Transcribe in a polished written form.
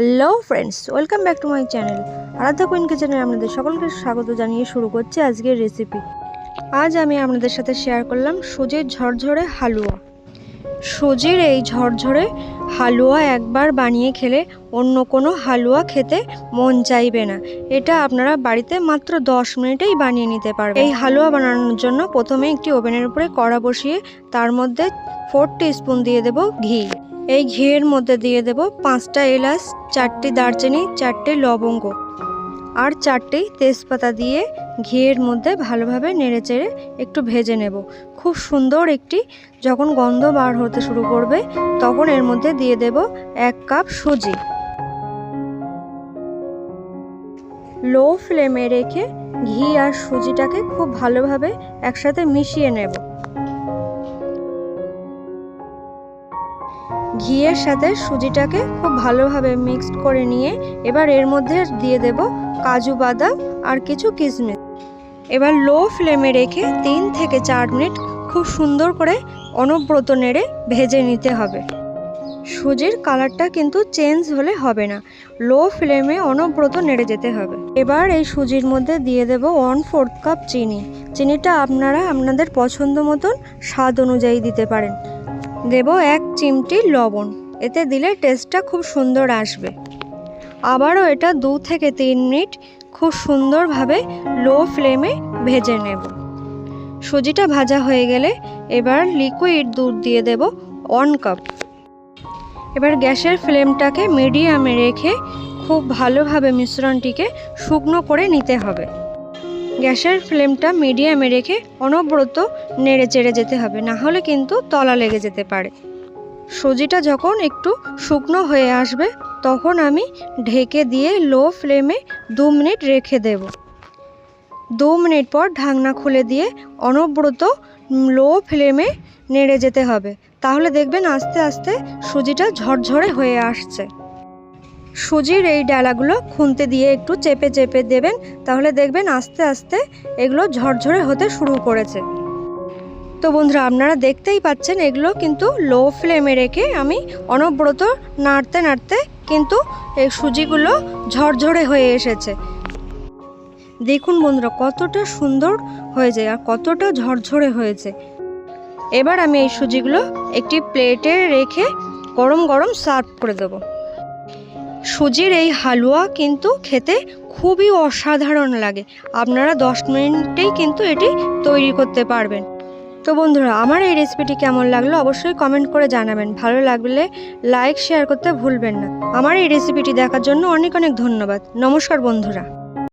Hello friends, welcome back to my channel Aradhya queen কিচেনে আপনাদের সকলকে স্বাগত জানিয়ে শুরু করছি আজকের রেসিপি। আজ আমি আপনাদের সাথে শেয়ার করলাম সুজির ঝরঝরে হালুয়া। সুজির এই ঝরঝরে হালুয়া একবার বানিয়ে খেলে অন্য কোনো হালুয়া খেতে মন চাইবে না। এটা আপনারা বাড়িতে মাত্র 10 মিনিটেই বানিয়ে নিতে পারবেন। এই হালুয়া বানানোর জন্য প্রথমে একটি ওভেনের উপরে কড়া বসিয়ে তার মধ্যে 4 টিস্পুন দিয়ে দেব ঘি। এই ঘিয়ের মধ্যে দিয়ে দেব 5টা এলাচ, 4টি দারচিনি, 4টে লবঙ্গ আর 4টি তেজপাতা দিয়ে ঘিয়ের মধ্যে ভালোভাবে নেড়েচেড়ে একটু ভেজে নেব। খুব সুন্দর একটি যখন গন্ধ বার হতে শুরু করবে তখন এর মধ্যে দিয়ে দেব 1 কাপ সুজি। লো ফ্লেমে রেখে ঘি আর সুজিটাকে খুব ভালোভাবে একসাথে মিশিয়ে নেব। ঘিয়ের সাথে সুজিটাকে খুব ভালোভাবে মিক্সড করে নিয়ে এবার এর মধ্যে দিয়ে দেব কাজু বাদাম আর কিছু কিশমিশ। এবার লো ফ্লেমে রেখে 3 থেকে 4 মিনিট খুব সুন্দর করে অনবরত নেড়ে ভেজে নিতে হবে। সুজির কালারটা কিন্তু চেঞ্জ হলে হবে না, লো ফ্লেমে অনবরত নেড়ে যেতে হবে। এবার এই সুজির মধ্যে দিয়ে দেব 1/4 কাপ চিনি। চিনিটা আপনারা আপনাদের পছন্দ মতন স্বাদ অনুযায়ী দিতে পারেন। দেব 1 চিমটি লবণ, এতে দিলে টেস্টটা খুব সুন্দর আসবে। আবারও এটা 2 থেকে 3 মিনিট খুব সুন্দরভাবে লো ফ্লেমে ভেজে নেব। সুজিটা ভাজা হয়ে গেলে এবার লিকুইড দুধ দিয়ে দেব 1 কাপ। এবার গ্যাসের ফ্লেমটাকে মিডিয়ামে রেখে খুব ভালোভাবে মিশ্রণটিকে শুকনো করে নিতে হবে। গ্যাসের ফ্লেমটা মিডিয়ামে রেখে অনবরত নেড়ে চেড়ে যেতে হবে, না হলে কিন্তু তলা লেগে যেতে পারে। সুজিটা যখন একটু শুকনো হয়ে আসবে তখন আমি ঢেকে দিয়ে লো ফ্লেমে 2 মিনিট রেখে দেব। 2 মিনিট পর ঢাকনা খুলে দিয়ে অনবরত লো ফ্লেমে নেড়ে যেতে হবে, তাহলে দেখবেন আস্তে আস্তে সুজিটা ঝরঝরে হয়ে আসছে। সুজির এই ডালাগুলো খুন্তি দিয়ে একটু চেপে চেপে দেবেন, তাহলে দেখবেন আস্তে আস্তে এগুলো ঝরঝরে হতে শুরু করেছে। তো বন্ধুরা, আপনারা দেখতেই পাচ্ছেন এগুলো কিন্তু লো ফ্লেমে রেখে আমি অনবরত নাড়তে নাড়তে কিন্তু এই সুজিগুলো ঝরঝরে হয়ে এসেছে। দেখুন বন্ধুরা কতটা সুন্দর হয়েছে আর কতটা ঝরঝরে হয়েছে। এবার আমি এই সুজিগুলো একটি প্লেটে রেখে গরম গরম সার্ভ করে দেব। সুজির এই হালুয়া কিন্তু খেতে খুবই অসাধারণ লাগে। আপনারা 10 মিনিটেই কিন্তু এটি তৈরি করতে পারবেন। তো বন্ধুরা, আমার এই রেসিপিটি কেমন লাগলো অবশ্যই কমেন্ট করে জানাবেন। ভালো লাগলে লাইক শেয়ার করতে ভুলবেন না। আমার এই রেসিপিটি দেখার জন্য অনেক অনেক ধন্যবাদ। নমস্কার বন্ধুরা।